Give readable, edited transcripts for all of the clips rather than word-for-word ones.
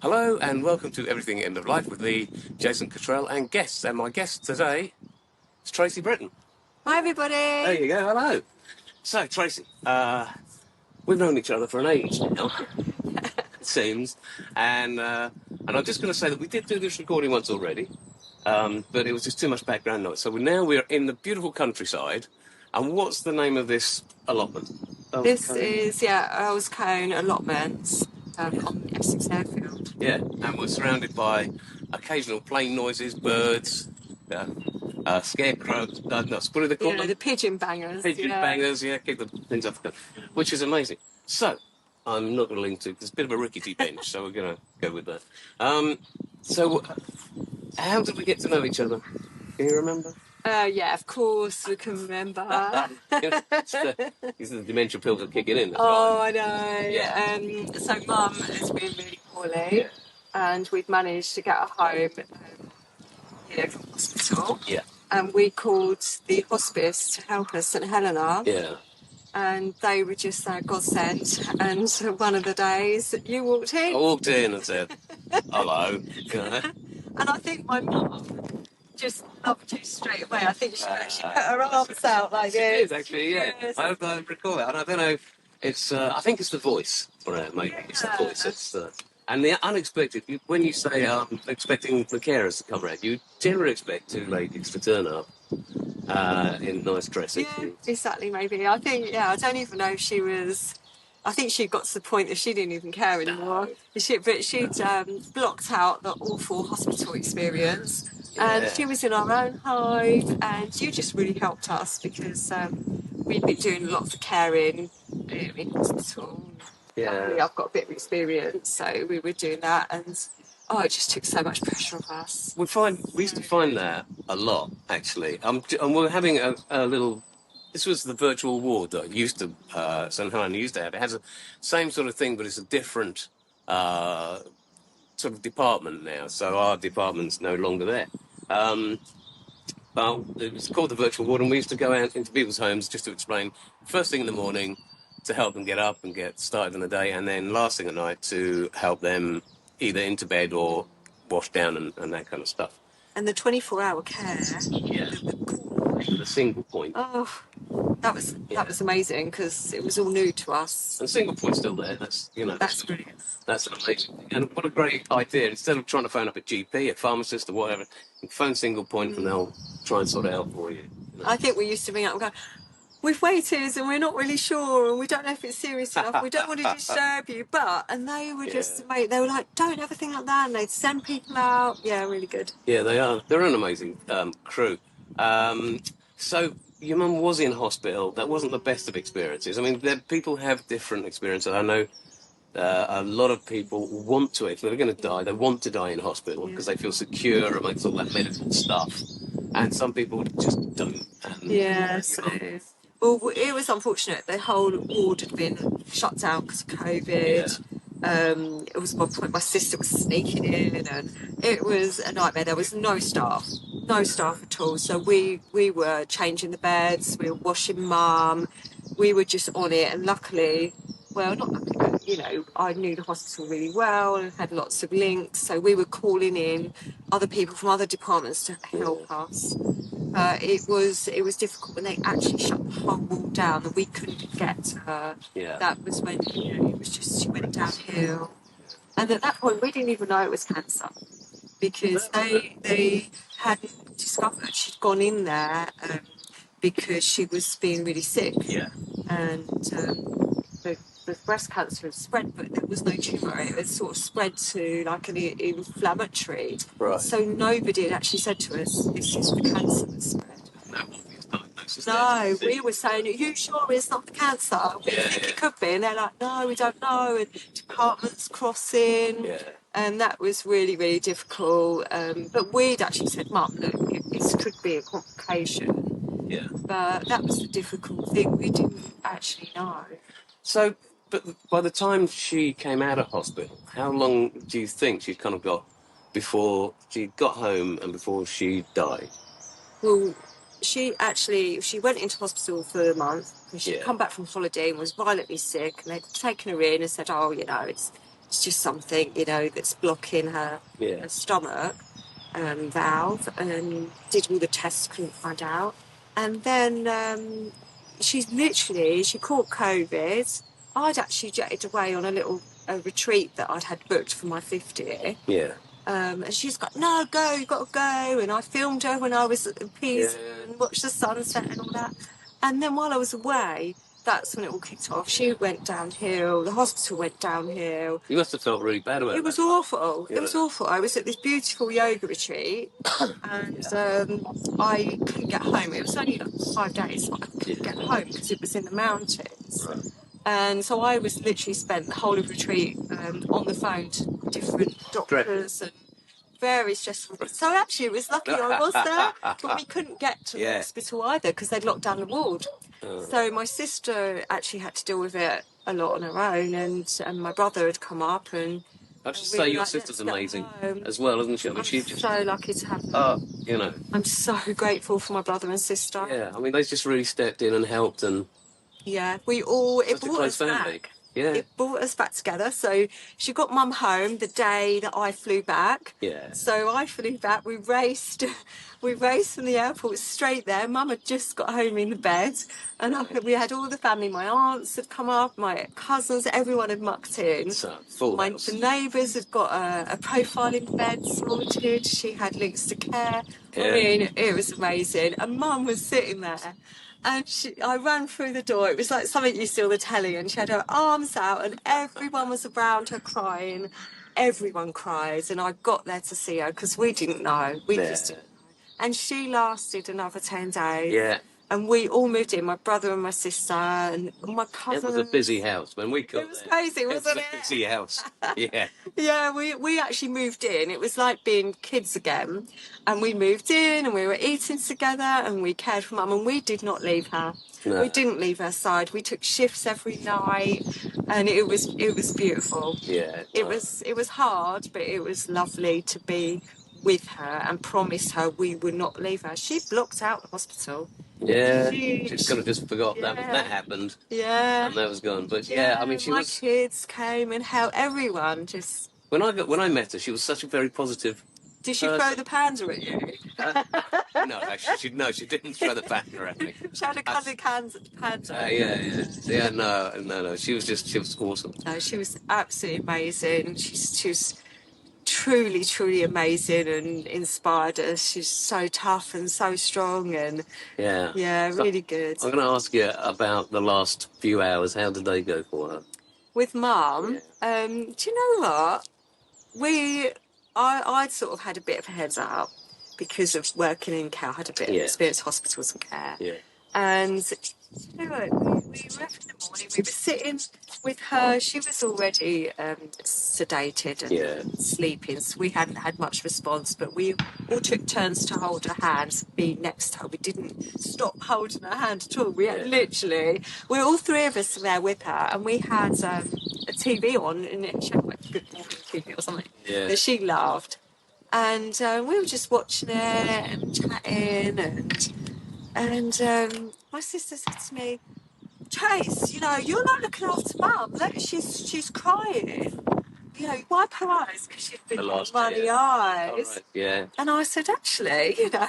Hello and welcome to Everything End of Life with me, Jason Cottrell, and guests. And my guest today is Tracy Britten. Hi everybody. There you go, hello. So Tracy, we've known each other for an age now, it seems. And I'm just going to say that we did do this recording once already, but it was just too much background noise. So we're in the beautiful countryside. And what's the name of this allotment? This is Earl's Cone allotments on Essex Airfield. Yeah, and we're surrounded by occasional plane noises, birds, scarecrows, what do they call them? The pigeon bangers. Pigeon bangers, keep the things up, which is amazing. So, I'm not going to link to, there's a bit of a rickety bench, so we're going to go with that. So, how did we get to know each other? Can you remember? Of course we can remember. These are the dementia pills are kicking in. I know. Yeah. So Mum has been really poorly, and we've managed to get her home from hospital. Yeah. And we called the hospice to help us, St Helena. Yeah. And they were just our godsend. And one of the days you walked in. I walked in and said, hello. And I think my mum just loved you straight away. I think she actually put her arms out like this. She is, actually, yeah. Yes. I recall it. And I don't know, it's, I think it's the voice. Maybe it's the voice. It's and the unexpected, when you say expecting the carers to come around, you generally expect two ladies to turn up in nice dresses. Yeah, exactly, maybe. I think, I don't even know if she was... I think she got to the point that she didn't even care anymore. But she'd blocked out the awful hospital experience. And she was in our own hive, and you just really helped us because we'd been doing a lot of caring in hospital. Luckily, I've got a bit of experience, so we were doing that, and it just took so much pressure off us. We used to find that a lot, actually. And we're having a little... This was the virtual ward that used to, St Helena used to have. It has the same sort of thing, but it's a different sort of department now. So our department's no longer there. But it was called the virtual ward, and we used to go out into people's homes just to explain first thing in the morning to help them get up and get started in the day, and then last thing at night to help them either into bed or wash down and that kind of stuff. And the 24-hour care, the single point. Oh, that was amazing because it was all new to us. And single point's still there. That's brilliant. That's an amazing thing. And what a great idea! Instead of trying to phone up a GP, a pharmacist, or whatever, you can phone single point and they'll try and sort it out for you. I think we used to ring up and go, "We've waited and we're not really sure and we don't know if it's serious enough. We don't want to disturb you." And they were just amazing. They were like, "Don't ever think like that," and they'd send people out. Yeah, really good. Yeah, they are. They're an amazing crew. So your mum was in hospital. That wasn't the best of experiences. I mean, people have different experiences. I know a lot of people want to, if they're going to die, they want to die in hospital because they feel secure amongst all that medical stuff. And some people just don't. Well, it was unfortunate. The whole ward had been shut down because of COVID. It was one point my sister was sneaking in, and it was a nightmare. There was no staff at all. So we were changing the beds, we were washing Mum, we were just on it. And luckily, well, not luckily, but I knew the hospital really well and had lots of links. So we were calling in other people from other departments to help us. It was difficult when they actually shut the whole wall down and we couldn't get to her. Yeah. That was when it was just, she went downhill. And at that point we didn't even know it was cancer because they hadn't discovered. She'd gone in there because she was being really sick. Yeah. And the breast cancer had spread, but there was no tumour. It had sort of spread to like an inflammatory. Right. So nobody had actually said to us, "This is the cancer that's spread." No obvious diagnosis. No, we were saying, "Are you sure it's not the cancer? We think it could be." And they're like, "No, we don't know." And departments crossing. Yeah. And that was really, really difficult. But we'd actually said, "Mum, look, this could be a complication." Yeah. But that was the difficult thing. We didn't actually know. So, but by the time she came out of hospital, how long do you think she'd kind of got before she got home and before she died? Well, she went into hospital for a month. And she'd come back from holiday and was violently sick, and they'd taken her in and said, "Oh, it's it's just something, you know, that's blocking her, her stomach valve, and did all the tests, couldn't find out. And then she caught COVID. I'd actually jetted away on a retreat that I'd had booked for my 50th. Yeah. And she's got, no, go, you've got to go. And I filmed her when I was at the P's and watched the sunset and all that. And then while I was away, that's when it all kicked off. She went downhill, the hospital went downhill. You must have felt really bad about it. It was awful. Yeah. It was awful. I was at this beautiful yoga retreat and I couldn't get home. It was only like 5 days, but I couldn't get home because it was in the mountains. Right. And so I was literally spent the whole of retreat on the phone to different doctors and very stressful. So actually it was lucky I was there, but we couldn't get to the hospital either because they'd locked down the ward. So my sister actually had to deal with it a lot on her own, and my brother had come up and... I just say your sister's amazing as well, isn't she? I mean, she's so lucky to have her. You know. I'm so grateful for my brother and sister. Yeah, I mean, they just really stepped in and helped and... Yeah, it brought us back. Yeah. It brought us back together. So she got Mum home the day that I flew back. Yeah. So I flew back. We raced from the airport straight there. Mum had just got home in the bed, and we had all the family. My aunts had come up, my cousins, everyone had mucked in. So full house. The neighbours had got a profiling bed sorted. She had links to care. Yeah. I mean, it was amazing. And Mum was sitting there. And I ran through the door. It was like something you see on the telly, and she had her arms out, and everyone was around her crying. Everyone cries, and I got there to see her because we didn't know. We just didn't know. And she lasted another 10 days. Yeah. And we all moved in, my brother and my sister and my cousin. It was a busy house when we got there. It was crazy, wasn't it? It was a busy house, yeah. Yeah, we actually moved in. It was like being kids again. And we moved in and we were eating together and we cared for Mum, and we did not leave her. No. We didn't leave her side. We took shifts every night and it was beautiful. Yeah. It was hard, but it was lovely to be with her and promise her we would not leave her. She blocked out the hospital. Yeah, she kind of just forgot that happened. Yeah. And that was gone. But yeah, I mean, my kids came and helped everyone. Just when I met her, she was such a very positive. Did she throw the panda at you? No, actually, she didn't throw the panda at me. She had a cuddly panda. Yeah. No. She was awesome. No, she was absolutely amazing. She was truly amazing and inspired us. She's so tough and so strong and really good. I'm going to ask you about the last few hours. How did they go for her? With Mum, do you know what? I'd sort of had a bit of a heads up because of working in care. I had a bit of experience hospitals and care. Yeah. And you know what, we left in the morning, we were sitting with her. She was already sedated and sleeping, so we hadn't had much response, but we all took turns to hold her hand, be next to her. We didn't stop holding her hand at all. We had we were all three of us there with her, and we had a TV on, and she had like a Good Morning TV or something that she loved. And we were just watching it and chatting, and my sister said to me, Trace, you know, you're not looking after Mum. Look, she's crying. You know, wipe her eyes because she's been runny eyes. Right. Yeah. And I said, actually, you know,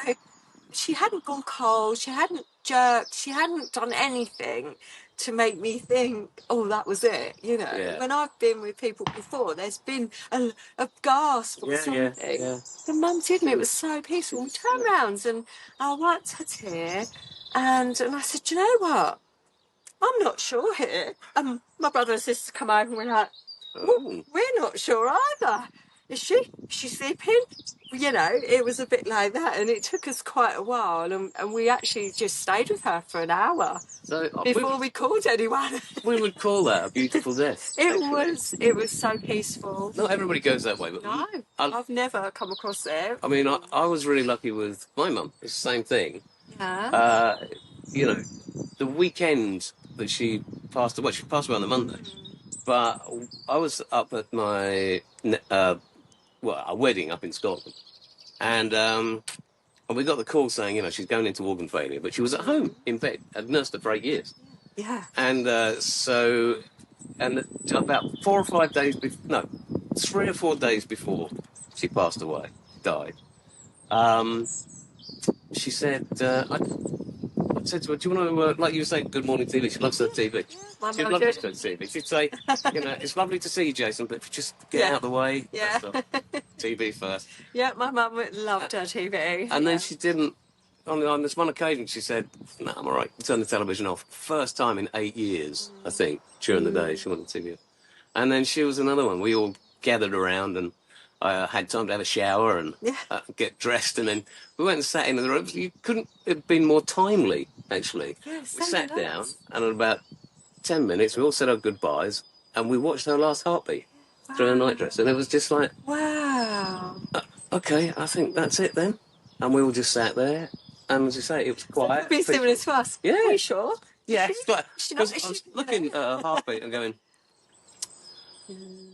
she hadn't gone cold, she hadn't jerked, she hadn't done anything to make me think, oh, that was it. You know, when I've been with people before, there's been a gasp or something. Yeah. And Mum didn't. It was so peaceful. We turned round and I wiped her tear, and I said, do you know what? I'm not sure here. My brother and sister come over and we're like, well, we're not sure either. Is she sleeping? You know, it was a bit like that, and it took us quite a while, and we actually just stayed with her for an hour before we called anyone. We would call that a beautiful death. It was so peaceful. Not everybody goes that way, but no, I've never come across it. I mean, I was really lucky with my mum. It's the same thing. Yeah. You know, the weekend that she passed away on the Monday, but I was up at my a wedding up in Scotland, and we got the call saying, you know, she's going into organ failure, but she was at home in bed. I'd nursed her for 8 years. Yeah. And so And about 4 or 5 days before, no, 3 or 4 days before she passed away, died, she said, I said to her, do you want to, like you were saying, good morning TV, she loves her TV. My She'd mum love did. to TV. She'd say, it's lovely to see you, Jason, but just get Yeah. out of the way. Yeah. TV first. Yeah, my mum loved her TV. And then she didn't, on this one occasion, she said, no, I'm all right, turn the television off. First time in 8 years, I think, during the day, she wanted TV off. And then she was another one. We all gathered around and I had time to have a shower and get dressed, and then we went and sat in the room. You couldn't have been more timely, actually. Yeah, We so sat nice. down, and in about 10 minutes, we all said our goodbyes, and we watched her last heartbeat through her nightdress. And it was just like, Wow. okay, I think that's it then. And we all just sat there, and as you say, it was quiet. It'd be similar to us. Yeah. Are you sure? Yeah, She because not- I was looking at her heartbeat and going,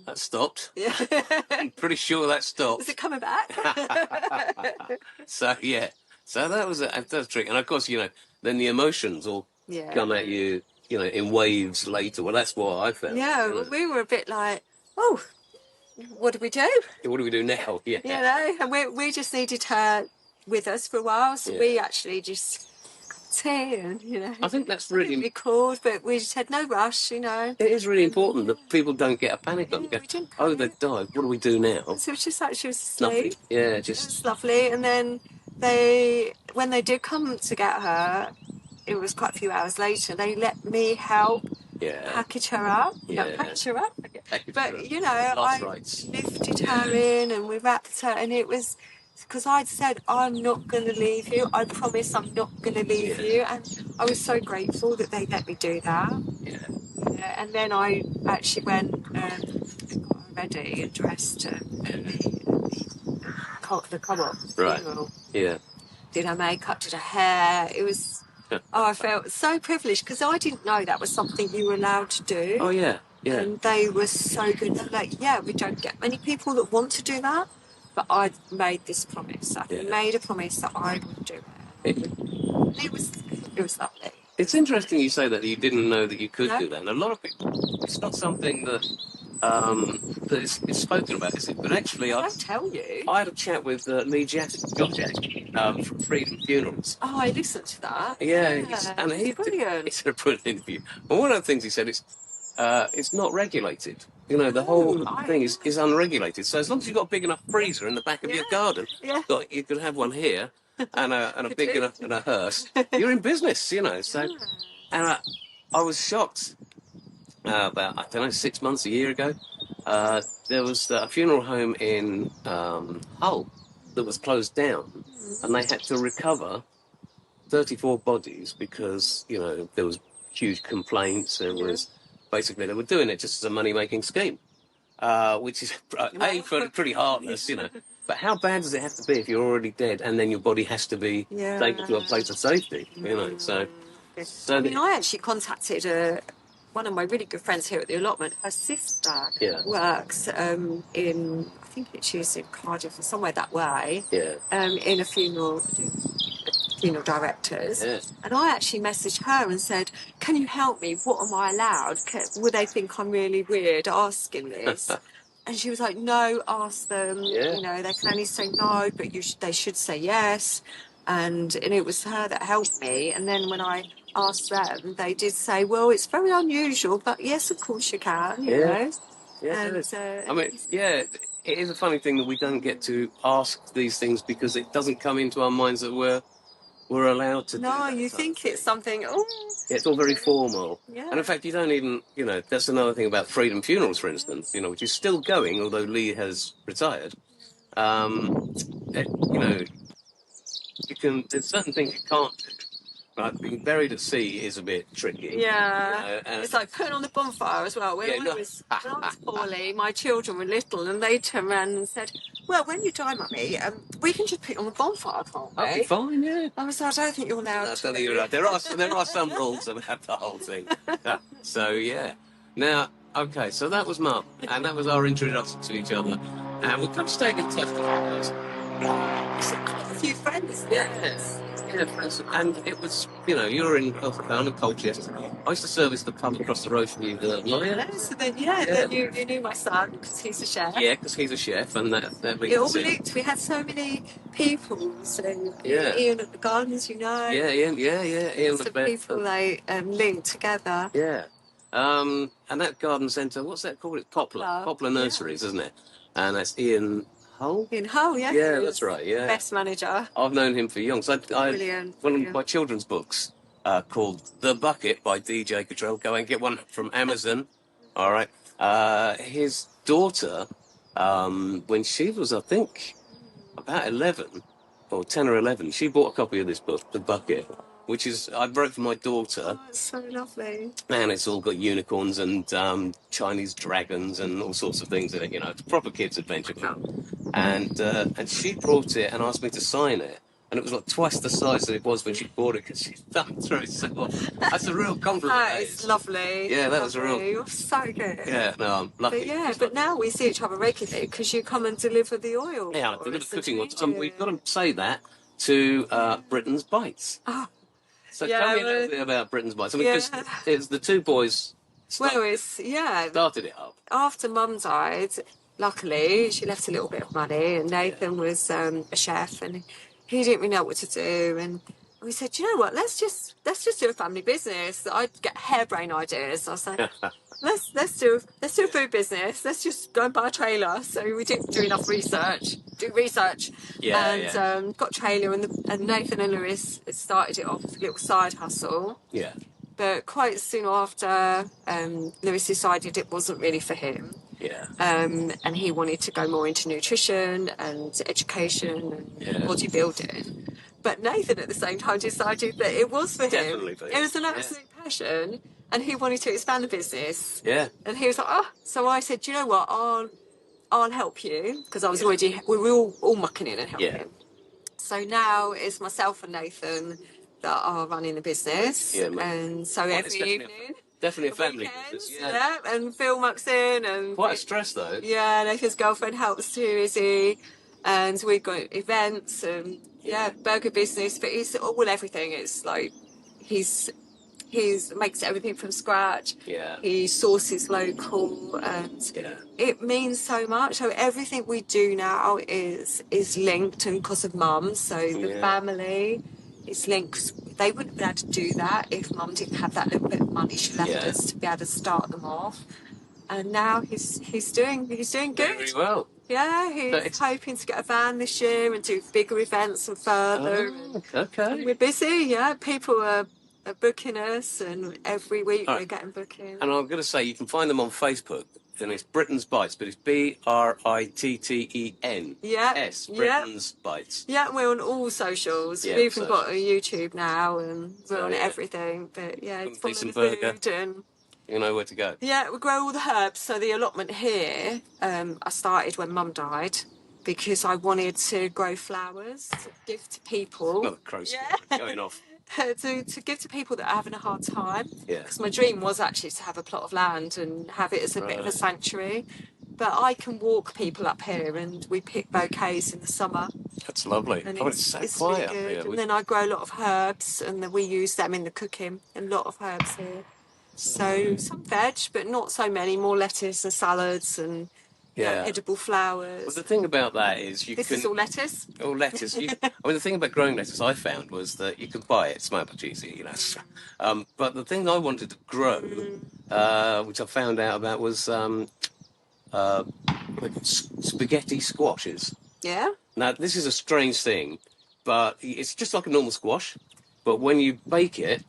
that stopped. Yeah. I'm pretty sure that stopped. Is it coming back? So yeah, so that was a trick, and of course, then the emotions all come at you, in waves later. Well, that's what I felt. Yeah, well, we were a bit like, oh, what do we do? What do we do now? Yeah. You know, and we just needed her with us for a while, so we actually just tea and I think that's really record, but we just had no rush, It is really important that people don't get a panic on. we didn't Oh, panic. they died. What do we do now? So it was just like she was Nothing. asleep. Yeah, It just was lovely, and then when they did come to get her, it was quite a few hours later. They let me help package her up. Yeah. No, package her up. Package But her up. I Last rites. lifted her in, and we wrapped her, and it was because I'd said, I'm not going to leave you. I promise I'm not going to leave you. And I was so grateful that they let me do that. Yeah. And then I actually went and got her ready and dressed the come-up. Right. Funeral. Yeah. Did her makeup, did her hair. It was, I felt so privileged because I didn't know that was something you were allowed to do. Oh, yeah. Yeah. And they were so good. They're like, we don't get many people that want to do that. But I made this promise. I made a promise that I would do it. It was lovely. It's interesting you say that you didn't know that you could do that. And a lot of people, it's not something that it's spoken about, is it? But actually, I don't tell you. I had a chat with Lee Jack from Freedom Funerals. Oh, I listened to that. Yeah, and he's brilliant. It's a brilliant interview. And one of the things he said is, it's not regulated. The whole thing is unregulated. So as long as you've got a big enough freezer in the back of your garden, you could have one here and a big enough and a hearse. You're in business, So, and I was shocked. About 6 months, a year ago, there was a funeral home in Hull that was closed down, and they had to recover 34 bodies because there was huge complaints. There was basically they were doing it just as a money-making scheme, which is pretty heartless, But how bad does it have to be if you're already dead and then your body has to be taken to a place of safety? So I actually contacted one of my really good friends here at the allotment. Her sister works in, I think she's in Cardiff or somewhere that way. In a funeral directors. And I actually messaged her and said, can you help me? What am I allowed? Would they think I'm really weird asking this? And she was like, no, ask them. They can only say no, but they should say yes. And it was her that helped me. And then when I asked them, they did say, well, it's very unusual, but yes, of course you can, you know. Yeah, it is a funny thing that we don't get to ask these things because it doesn't come into our minds that we're allowed to do that. No, you think it's something, it's all very formal. Yeah. And in fact, you don't even, that's another thing about Freedom Funerals, for instance, which is still going, although Lee has retired. There's certain things you can't do. Right, being buried at sea is a bit tricky. Yeah, it's like putting on the bonfire as well. When I was poorly, my children were little, and they turned around and said, "Well, when you die, Mummy, we can just put it on the bonfire, can't we?" That'd be fine, yeah. I was like, "I don't think you're allowed." I don't think you're allowed. There are some rules about the whole thing. So yeah. Now, okay, so that was Mum, and that was our introduction to each other, and we've come to stay in touch with a few friends. Yes. Yeah, and it was, you were in I'm in Colchester. I used to service the pub across the road from you, the Lions. So then, then you knew my son because he's a chef. Yeah, because he's a chef, and that It makes all sense. linked. We had so many people. So Yeah. Ian at the Gardens, Yeah, Ian, Ian some the vet. people linked together. Yeah. And that garden centre, what's that called? It's Poplar Nurseries, isn't it? And that's Ian Hull? Ian Hull, yeah. Yeah, that's right, yeah. Best manager. I've known him for young. So Brilliant. one of my children's books called The Bucket by DJ Cottrell. Go and get one from Amazon. All right. His daughter, when she was, I think, about 11, or 10 or 11, she bought a copy of this book, The Bucket, which is, I wrote for my daughter. Oh, it's so lovely. And it's all got unicorns and Chinese dragons and all sorts of things in it. It's a proper kids' adventure book. And she brought it and asked me to sign it. And it was like twice the size that it was when she bought it because she thumbed through it so well. That's a real compliment. That is lovely. Yeah, that was a real... You're so good. Yeah, no, I'm lucky. But now we see each other regularly because you come and deliver the oil. Yeah, I deliver cooking oil. We've got to say that to Britain's Bites. Oh. So tell me a little bit about Britain's Bites. I mean, because it's the two boys started it up. After Mum died, luckily, she left a little bit of money, and Nathan was a chef, and he didn't really know what to do. And we said, you know what? Let's just do a family business. I'd get harebrained ideas. I was like, let's do a food business. Let's just go and buy a trailer. So we didn't do enough research. Got a trailer, and Nathan and Lewis started it off as a little side hustle. Yeah. But quite soon after, Lewis decided it wasn't really for him. Yeah. And he wanted to go more into nutrition and education and bodybuilding. But Nathan at the same time decided that it was for him. Definitely for him. It was an absolute passion, and he wanted to expand the business. Yeah. And he was like, so I said, you know what, I'll help you, because I was we were all mucking in and helping him. So now it's myself and Nathan that are running the business. Yeah, and so every evening. Definitely a family business. Yeah. And Phil mucks in. And quite a stress though. Yeah, Nathan's girlfriend helps too, Izzy. And we've got events and burger business, but he's all everything. It's like he's makes everything from scratch. Yeah. He sources local, and it means so much. So everything we do now is linked, and because of Mum, so the family is linked. They wouldn't be able to do that if Mum didn't have that little bit of money she left us to be able to start them off. And now he's doing good. Very well. Yeah, he's hoping to get a van this year and do bigger events and further. And we're busy. Yeah, people are booking us, and every week we're getting bookings. And I'm going to say you can find them on Facebook. And it's Britain's Bites, but it's Britten. Yes, Britain's Bites. Yeah, we're on all socials. We've even got a YouTube now, and we're on everything. But it's follow the food, and you know where to go. Yeah, we grow all the herbs. So the allotment here, I started when Mum died, because I wanted to grow flowers to give to people. Another crow's going off. To give to people that are having a hard time. Yeah. Because my dream was actually to have a plot of land and have it as a bit of a sanctuary. But I can walk people up here, and we pick bouquets in the summer. That's lovely. And it's so quiet really good. Here. And then I grow a lot of herbs, and then we use them in the cooking. A lot of herbs here. So some veg, but not so many. More lettuce and salads and edible flowers. Well, the thing about that is This is all lettuce? All lettuce. I mean, the thing about growing lettuce I found was that you could buy it. It's my cheesy, but the thing I wanted to grow, which I found out about, was spaghetti squashes. Yeah? Now, this is a strange thing, but it's just like a normal squash. But when you bake it,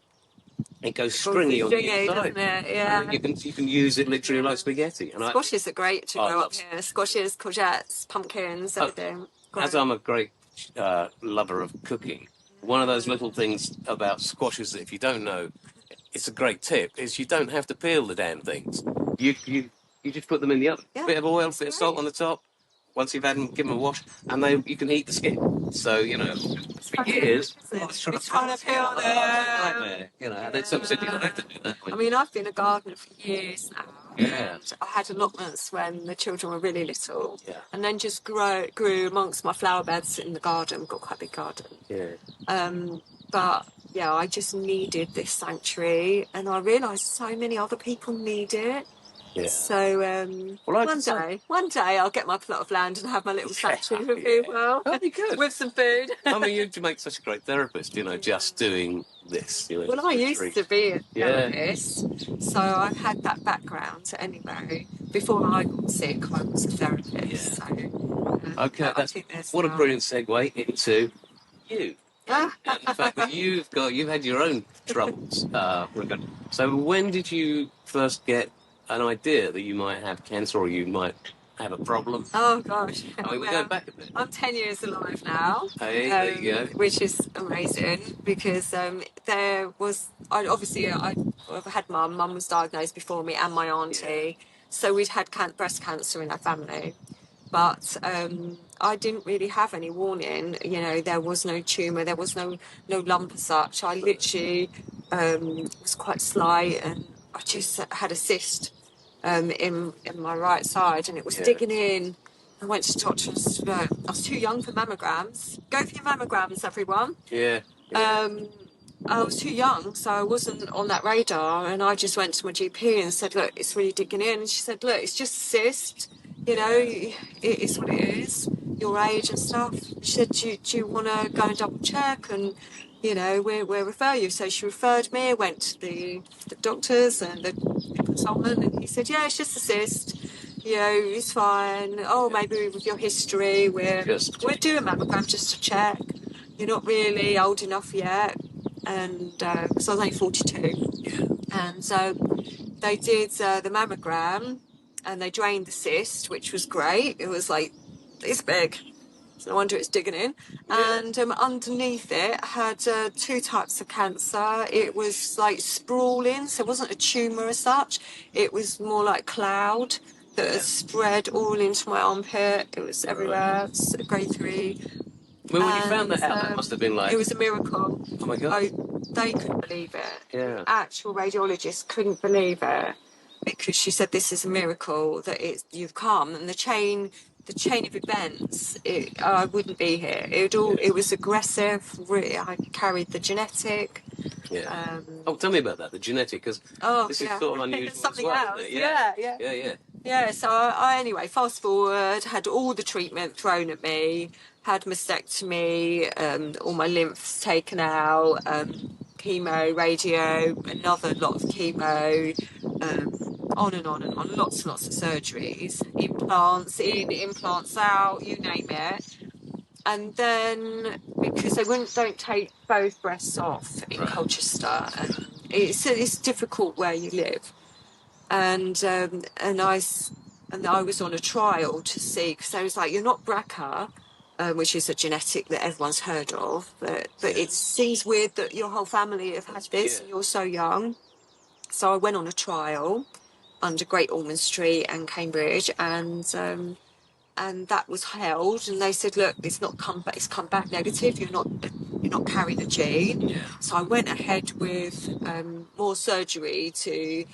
it goes stringy on the inside. Doesn't it? Yeah. You can use it literally like spaghetti. And squashes are great to grow up here. Squashes, courgettes, pumpkins, everything. As I'm a great lover of cooking, one of those little things about squashes that if you don't know, it's a great tip, is you don't have to peel the damn things. You just put them in the oven. Yeah, bit of oil, bit of salt on the top. Once you've had them, give them a wash, and you can eat the skin. So, for years, I was trying to peel them. And then some said you don't have to do that. I mean, I've been a gardener for years now, Yeah. And I had allotments when the children were really little. Yeah. And then just grew amongst my flower beds in the garden. We've got quite a big garden. Yeah. But yeah, I just needed this sanctuary, and I realised so many other people need it. Yeah. So Well, one day I'll get my plot of land and have my little sanctuary with people. That'd be good. With some food. I mean, you'd make such a great therapist, just doing this. Well, I used to be a Yeah. therapist, so I've had that background anyway. Before I got sick, I was a therapist. Yeah. So, Okay, what a brilliant segue into you. And the fact that you've had your own troubles. So when did you first get an idea that you might have cancer or you might have a problem? Oh gosh. I mean, we're going back a bit. I'm 10 years alive now. Hey, there you go. Which is amazing because I've had mum was diagnosed before me and my auntie. Yeah. So we'd had breast cancer in our family. But I didn't really have any warning. There was no tumour, there was no lump as such. I literally was quite slight, and I just had a cyst in my right side, and it was digging in. I went to the doctor and said, I was too young for mammograms. Go for your mammograms, everyone. Yeah. I was too young, so I wasn't on that radar, and I just went to my GP and said, look, it's really digging in. And she said, look, it's just a cyst. It's what it is, your age and stuff. She said, do you want to go and double check? And, we'll refer you. So she referred me. I went to the doctors and the consultant, and he said, yeah, it's just a cyst. It's fine. Oh, maybe with your history, we'll do a mammogram just to check. You're not really old enough yet. And because I was only 42. Yeah. And so they did the mammogram, and they drained the cyst, which was great. It was like this big. So no wonder it's digging in. Yeah. And underneath it had 2 types of cancer. It was like sprawling, so it wasn't a tumour as such. It was more like cloud that had spread all into my armpit. It was everywhere. It's grade 3. Well, when you found that out, that must have been like... It was a miracle. Oh, my God. They couldn't believe it. Yeah. The actual radiologist couldn't believe it, because she said, this is a miracle that you've come. And the chain of events, I wouldn't be here. It was aggressive. Really, I carried the genetic. Yeah. Tell me about that, the genetic, because this is sort of unusual. Something as well, else. Yeah, so I anyway, fast forward, had all the treatment thrown at me, had mastectomy, all my lymphs taken out, chemo, radio, another lot of chemo, on and on and on, lots and lots of surgeries, implants in, implants out, you name it. And then, because they don't take both breasts off in Colchester, and it's difficult where you live. And I was on a trial to see, because I was like, you're not BRCA, which is a genetic that everyone's heard of, but it seems weird that your whole family have had this and you're so young. So I went on a trial under Great Ormond Street and Cambridge, and that was held, and they said, look, it's come back negative, you're not carrying a gene. Yeah. So I went ahead with more surgery to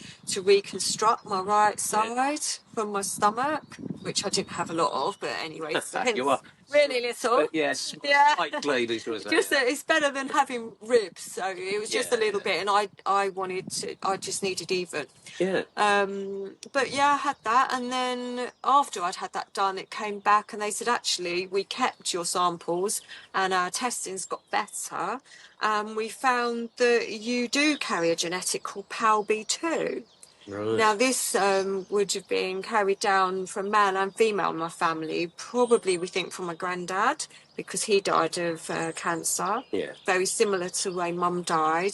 reconstruct my right side from my stomach, which I didn't have a lot of, but anyway, you are really little. But yes, slightly. It's better than having ribs, so it was just a little bit, and I just needed even. Yeah. But yeah, I had that, and then after I'd had that done, it came back, and they said, actually, we kept your samples, and our testings got better, and we found that you do carry a genetic called PALB2. Right. Now, this would have been carried down from male and female in my family, probably, we think, from my granddad, because he died of cancer. Yeah. Very similar to the way mum died.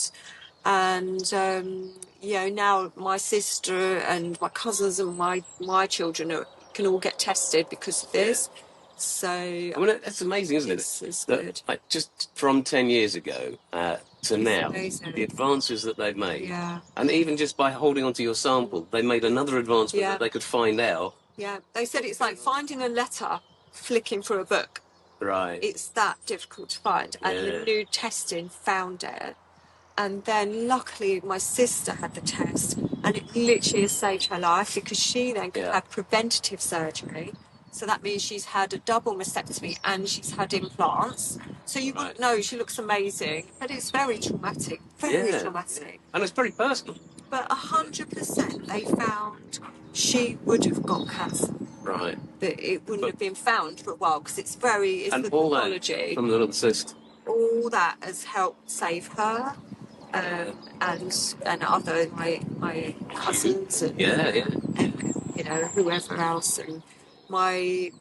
And, now my sister and my cousins and my children can all get tested because of this. So... I mean, that's amazing, isn't it? It's good. Like, just from 10 years ago to now, amazing. The advances that they've made. Yeah. And even just by holding onto your sample, they made another advancement that they could find out. Yeah, they said it's like finding a letter, flicking through a book. Right. It's that difficult to find. And the new testing found it. And then luckily my sister had the test, and it literally has saved her life, because she then could have preventative surgery. So that means she's had a double mastectomy and she's had implants. So you wouldn't know, she looks amazing, but it's very traumatic, very traumatic. And it's very personal. But 100% they found she would have got cancer. Right. That it wouldn't have been found for a while, because it's the all pathology. That from the little cyst. All that has helped save her. And other my cousins and you know, whoever else, and my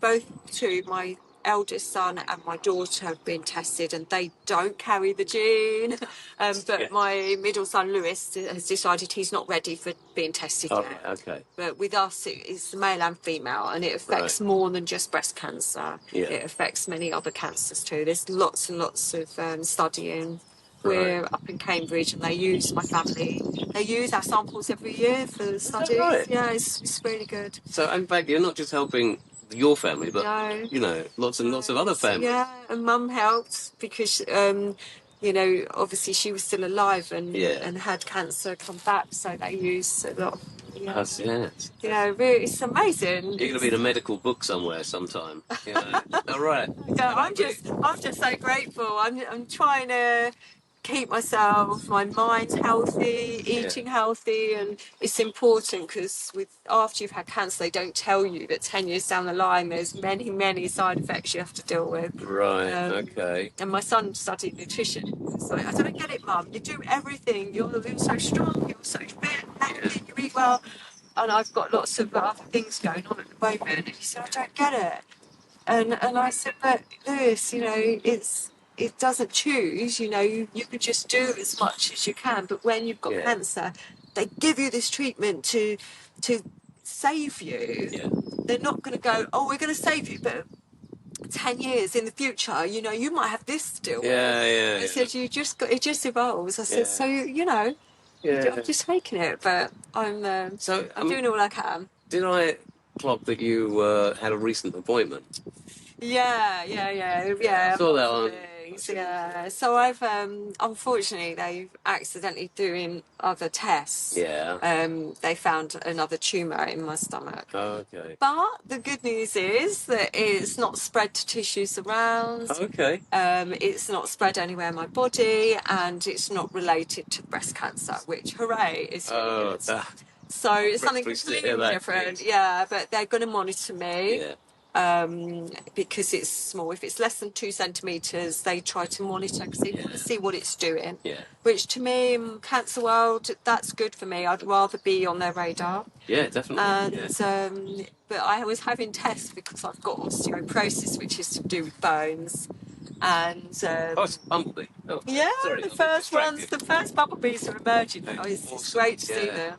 eldest son and my daughter have been tested, and they don't carry the gene, but my middle son Lewis has decided he's not ready for being tested yet. Okay. But with us it's male and female, and it affects more than just breast cancer. It affects many other cancers too. There's lots and lots of studying. We're up in Cambridge, and they use our samples every year for the studies. Right? Yeah, it's really good. So, in fact, you're not just helping your family, but, you know, lots and lots of other families. Yeah, and Mum helped because, you know, obviously she was still alive and had cancer come back, so they use a lot. Yeah, really, it's amazing. You're going to be in a medical book somewhere sometime. You know. All right. Yeah, I'm just so grateful. I'm trying to keep my mind healthy, eating healthy, and it's important because after you've had cancer, they don't tell you that 10 years down the line there's many side effects you have to deal with. Right. Okay. And my son studied nutrition. So I don't get it, Mum. You do everything. You're so strong. You're so fit. You eat well. And I've got lots of other things going on at the moment. And he said, I don't get it. And I said, but Lewis, you know, it doesn't choose, you know, you could just do as much as you can, but when you've got cancer, they give you this treatment to save you. They're not going to go, oh, we're going to save you, but 10 years in the future, you know, you might have this still. I said, it just evolves. I said, so, you know, I'm just making it, but I'm doing all I can. Did I clock that you had a recent appointment? Yeah. I saw that on. Yeah, so I've unfortunately they've accidentally doing other tests. They found another tumour in my stomach. Okay. But the good news is that it's not spread to tissues around. Okay. It's not spread anywhere in my body, and it's not related to breast cancer, which hooray is really good. So it's something completely different. Yeah, but they're going to monitor me. Because it's small. If it's less than 2 centimetres, they try to monitor because they want to see what it's doing. Which to me, in cancer world, that's good for me. I'd rather be on their radar. Yeah, definitely. And but I was having tests because I've got osteoporosis, which is to do with bones. And it's bumblebee. Sorry, the first bumblebees are emerging. It's great to see them.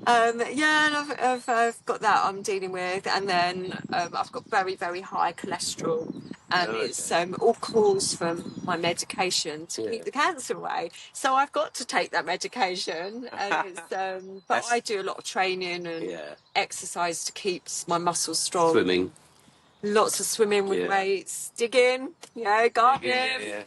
And I've got that I'm dealing with, and then I've got very high cholesterol, and it's all caused from my medication to keep the cancer away. So I've got to take that medication, and it's but I do a lot of training and exercise to keep my muscles strong. Swimming. Lots of swimming with weights, digging, gardening,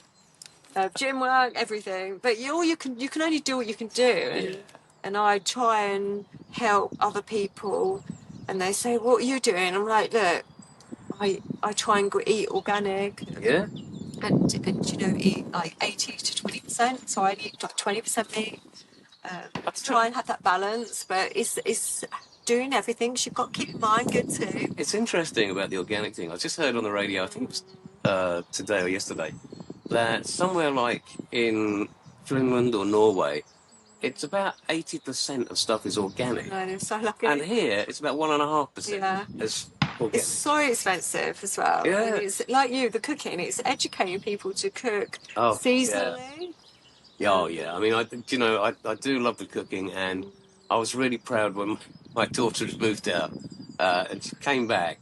gym work, everything. But you can only do what you can do. And I try and help other people, and they say, what are you doing? I'm like, look, I try and eat organic. And you know, eat like 80 to 20%, so I eat like 20% meat. Try and have that balance, but it's doing everything. You've got to keep your mind good too. It's interesting about the organic thing. I just heard on the radio, I think it was today or yesterday, that somewhere like in Finland or Norway, it's about 80% of stuff is organic. I'm so lucky. And here, it's about 1.5%. As organic. It's so expensive as well. Yeah. And it's like the cooking. It's educating people to cook seasonally. I mean, I do love the cooking, and I was really proud when my daughter had moved out, and she came back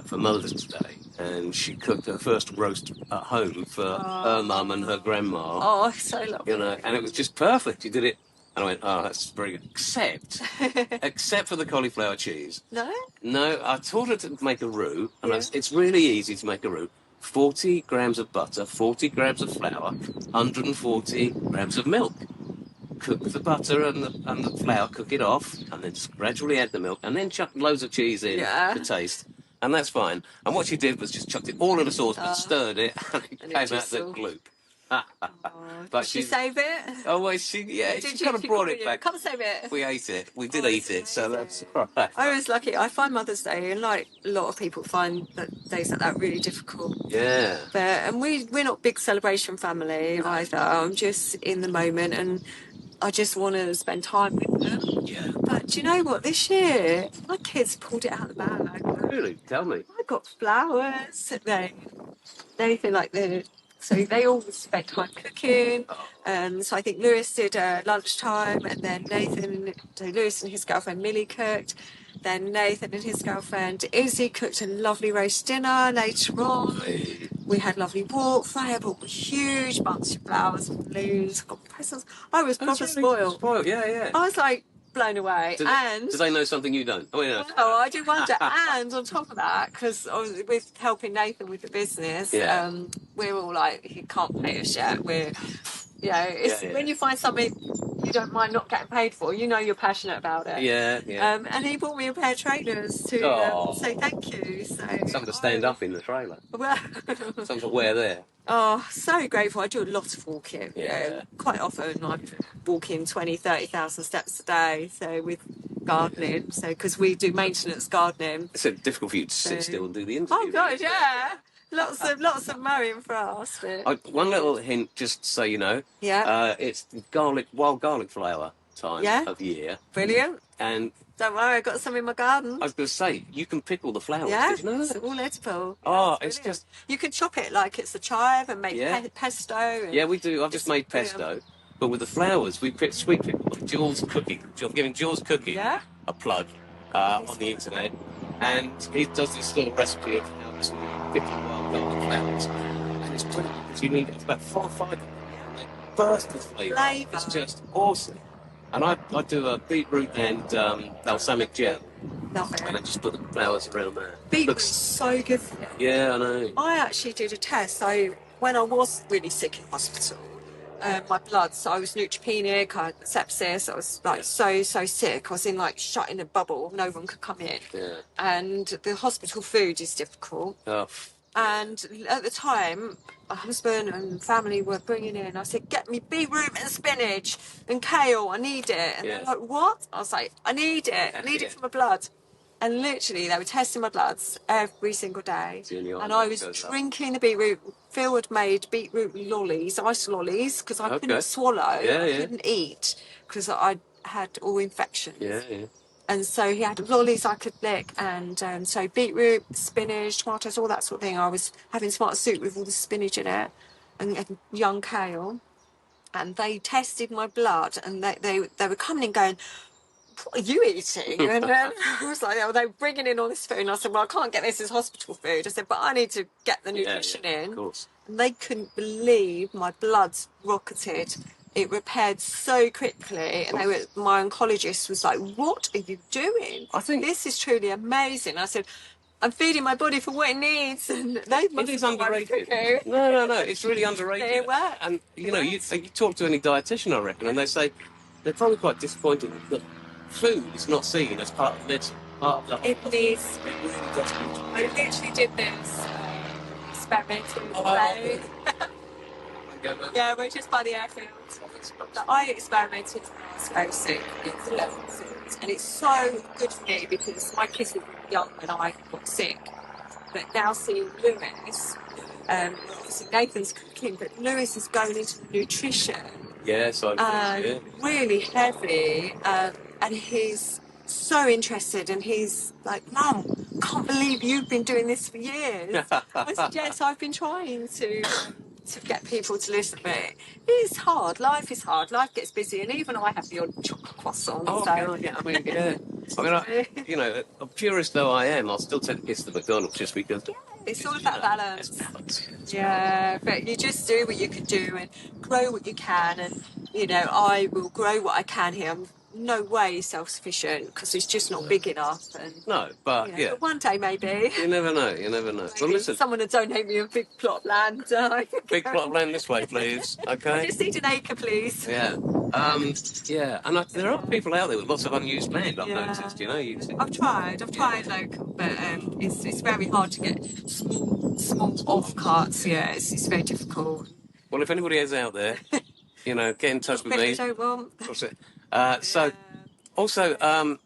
for Mother's Day. And she cooked her first roast at home for her mum and her grandma. Oh, so lovely. You know, and it was just perfect. She did it, and I went, "Oh, that's very good." Except for the cauliflower cheese. No. No, I taught her to make a roux, and it's really easy to make a roux. 40 grams of butter, 40 grams of flour, 140 grams of milk. Cook the butter and the flour, cook it off, and then just gradually add the milk, and then chuck loads of cheese in Yeah. to taste, and that's fine. And what she did was just chucked it all in a saucepan, stirred it, and it And came it out just the all- gloop. Oh, But did she she's save it? oh well, she Did kind of she brought call it you? back. Come save it. We ate it. We did Oh, eat it's it, so that's amazing. all right. I was lucky. I find Mother's Day, and like a lot of people, find that days like that really difficult. Yeah. But and we're not big celebration family either. I'm just in the moment, and I just want to spend time with them. Yeah. But do you know what? This year, my kids pulled it out of the bag. Really? Tell me. I got flowers. They feel like so they all spent time cooking. So I think Lewis did lunchtime, and then so Lewis and his girlfriend Millie cooked. Then Nathan and his girlfriend Izzy cooked a lovely roast dinner later on. We had lovely walk. Freya bought a huge bunch of flowers and balloons, got presents. I was proper spoiled. Spoiled, yeah. I was like blown away. Do they know something you don't? Oh, yeah. Well, I do wonder. And on top of that, because with helping Nathan with the business, Yeah. we're all like, he can't pay us yet. Yeah. When you find something you don't mind not getting paid for, you know you're passionate about it. Yeah. And he bought me a pair of trainers to say thank you. So Something to stand up in the trailer. Well, Something to wear there. oh, so grateful. I do a lot of walking. Yeah. Quite often I'm walking 20, 30,000 steps a day. So with gardening, because we do maintenance gardening. It's difficult for you to sit still and do the interview. Oh God, yeah. Lots of mowing for us. But... One little hint, just so you know. Yeah. It's wild garlic flower time of year. Brilliant. And don't worry, I've got some in my garden. I was going to say, you can pick all the flowers. Yeah, Did you know that? it's all edible. Oh, Yeah, it's just... You can chop it like it's a chive and make pesto. And yeah, we do. I've just made pesto. But with the flowers, we picked sweet pickle. Jules Cooking. I'm giving Jules Cooking a plug on the internet. And he does this little recipe of how to pick wild garlic flowers. And it's brilliant because you need about 4 or 5 of them. And they burst with flavour. It's just awesome. And I do a beetroot and balsamic gel. Love it. And I just put the flowers around there. Beetroot's so good for you. Yeah, I know. I actually did a test. So when I was really sick in hospital, my blood, so I was neutropenic, I had sepsis, I was like so sick. I was in shut in a bubble, no one could come in. Yeah. And the hospital food is difficult. Oh. And at the time, my husband and family were bringing in, I said, get me beetroot and spinach and kale, I need it. And they're like, what? I was like, I need it. I need it for my blood. And literally, they were testing my bloods every single day. And I was drinking the beetroot. Phil had made beetroot lollies, ice lollies, because I couldn't swallow. I couldn't eat because I had all infections. Yeah. And so he had lollies I could lick, and so beetroot, spinach, tomatoes, all that sort of thing. I was having tomato soup with all the spinach in it, and young kale. And they tested my blood, and they were coming in going, what are you eating? And I was like, oh, they were bringing in all this food. And I said, well, I can't get this as hospital food. I said, but I need to get the nutrition in. Of course. And they couldn't believe my blood's rocketed. It repaired so quickly, and my oncologist was like, what are you doing? I think this is truly amazing. I said, I'm feeding my body for what it needs, and it is underrated. No, it's really underrated. It works. And you talk to any dietitian, I reckon, and they say they're probably quite disappointed that food is not seen as part of medicine. It needs. I literally did this experimental day. Yeah, we're just by the airfield. I experimented when I was very sick with low foods, and it's so good for me because my kids were young when I got sick. But now seeing Lewis, obviously Nathan's cooking, but Lewis is going into the nutrition. Yes, really heavy, and he's so interested, and he's like, Mum, can't believe you've been doing this for years. I said, yes, I've been trying to get people to listen, but it's hard. Life is hard. Life gets busy, and even I have the odd chocolate croissant. A purist though I am, I'll still take the kids to McDonald's just because. It's all about balance. Yeah, but you just do what you can do and grow what you can, and I will grow what I can here. I'm no way self-sufficient because it's just not big enough. And No, but yeah, but one day maybe. you never know. You never know. Well, Maybe listen, someone will donate me a big plot of land. big plot of land this way, please. Okay. Just need an acre, please. Yeah. Yeah, and there are people out there with lots of unused land. I've noticed. You know, I've tried local, but it's very hard to get small off-cuts. Yeah, it's very difficult. Well, if anybody is out there, you know, get in touch with me. Don't want. What's it? So, also,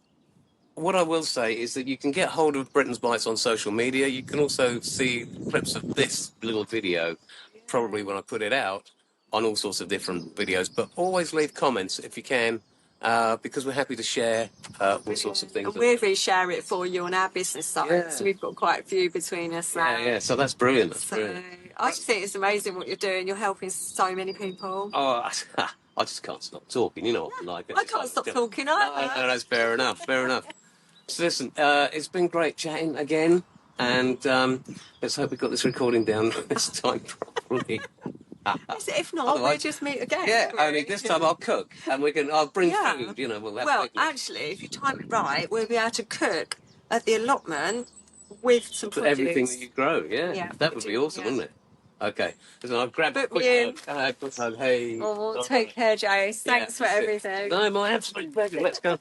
what I will say is that you can get hold of Britain's Bites on social media. You can also see clips of this little video, probably when I put it out, on all sorts of different videos. But always leave comments if you can, because we're happy to share all sorts of things. And we'll reshare it for you on our business site. Yeah. So we've got quite a few between us now. Yeah. So that's brilliant. That's brilliant. I just think it's amazing what you're doing. You're helping so many people. Oh, I just can't stop talking. You know what I'm like. I can't stop talking either. No, that's fair enough. Fair enough. So listen, it's been great chatting again, and let's hope we got this recording down this time properly. If not, we'll just meet again. Yeah, only this time I'll cook, and I'll bring food. You know, we'll have. Well, actually, if you time it right, we'll be able to cook at the allotment with some produce. Everything that you grow. Yeah, that would be awesome, wouldn't it? Okay, listen, I've grabbed a quick hug. Hey. Oh, take care, Jace. Thanks for everything. No, my absolute pleasure. Let's go.